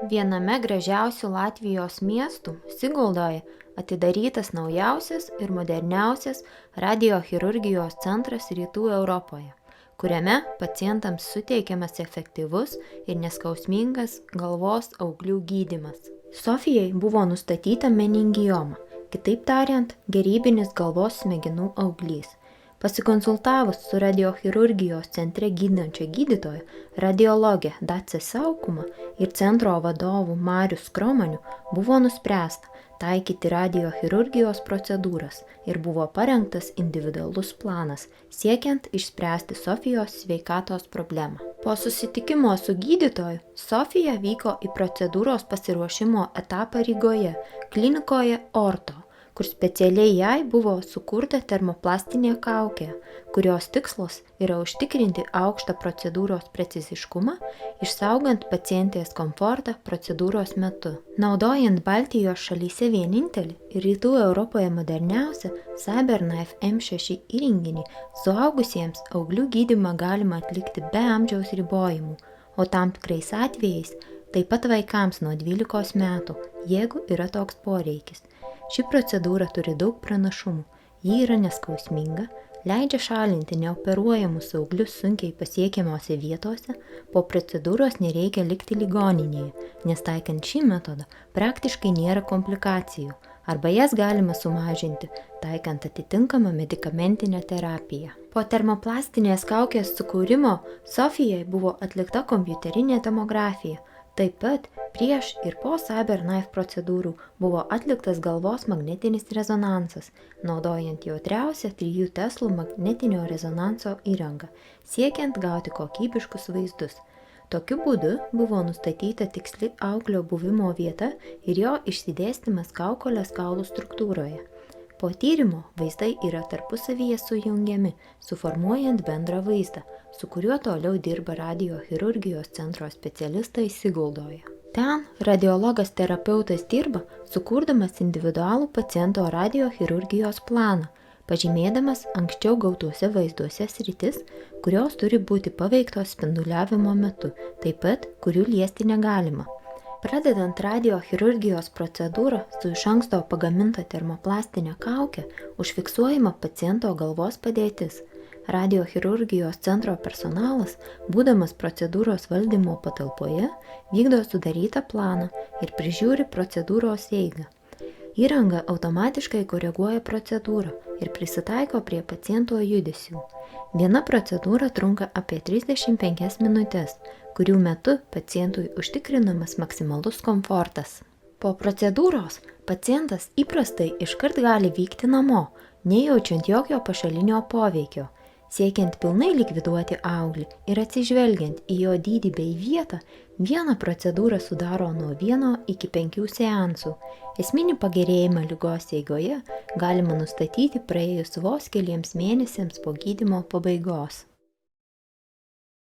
Viename gražiausių Latvijos miestų, Siguldoje, atidarytas naujausias ir moderniausias radiochirurgijos centras Rytų Europoje, kuriame pacientams suteikiamas efektyvus ir neskausmingas galvos auglių gydymas. Sofijai buvo nustatyta meningioma, kitaip tariant, gerybinis galvos smegenų auglys. Pasikonsultavus su radiochirurgijos centre gydančia gydytoja, radiologė Dace Saukuma ir centro vadovu Mariu Skromaniu buvo nuspręsta taikyti radiochirurgijos procedūras ir buvo parengtas individualus planas, siekiant išspręsti Sofijos sveikatos problemą. Po susitikimo su gydytoju, Sofija vyko į procedūros pasiruošimo etapą Rygoje, klinikoje Orto, kur specialiai jai buvo sukurta termoplastinė kaukė, kurios tikslas yra užtikrinti aukštą procedūros preciziškumą, išsaugant pacientės komfortą procedūros metu. Naudojant Baltijos šalyse vienintelį ir Rytų Europoje moderniausią CyberKnife M6 įrenginį, suaugusiems auglių gydymą galima atlikti be amžiaus ribojimų, o tam tikrais atvejais taip pat vaikams nuo 12 metų, jeigu yra toks poreikis. Ši procedūra turi daug pranašumų. Ji yra neskausminga, leidžia šalinti neoperuojamus auglius sunkiai pasiekiamose vietose, po procedūros nereikia likti ligoninėje, nes taikant šį metodą praktiškai nėra komplikacijų, arba jas galima sumažinti, taikant atitinkamą medikamentinę terapiją. Po termoplastinės kaukės sukūrimo Sofijai buvo atlikta kompiuterinė tomografija. Taip pat prieš ir po CyberKnife procedūrų buvo atliktas galvos magnetinis rezonansas, naudojant jautriausią 3 teslų magnetinio rezonanso įrangą, siekiant gauti kokybiškus vaizdus. Tokiu būdu buvo nustatyta tiksli auglio buvimo vieta ir jo išsidėstymas kaukolės kaulų struktūroje. Po tyrimo vaizdai yra tarpusavyje sujungiami, suformuojant bendrą vaizdą, su kuriuo toliau dirba radiochirurgijos centro specialistai Siguldoje. Ten radiologas terapeutas dirba, sukurdamas individualų paciento radiochirurgijos planą, pažymėdamas anksčiau gautuose vaizduose sritis, kurios turi būti paveiktos spinduliavimo metu, taip pat kurių liesti negalima. Pradedant radiochirurgijos procedūrą su iš anksto pagaminta termoplastinė kaukė, užfiksuojama paciento galvos padėtis. Radiochirurgijos centro personalas, būdamas procedūros valdymo patalpoje, vykdo sudarytą planą ir prižiūri procedūros eigą. Įranga automatiškai koreguoja procedūrą ir prisitaiko prie paciento judesių. Viena procedūra trunka apie 35 minutės, kurių metu pacientui užtikrinamas maksimalus komfortas. Po procedūros pacientas įprastai iškart gali vykti namo, nejaučiant jokio pašalinio poveikio. Siekiant pilnai likviduoti auglį ir atsižvelgiant į jo dydį bei vietą, vieną procedūrą sudaro nuo 1 iki 5 seansų. Esminį pagerėjimą ligos eigoje galima nustatyti praėjus vos keliems mėnesiams po gydymo pabaigos.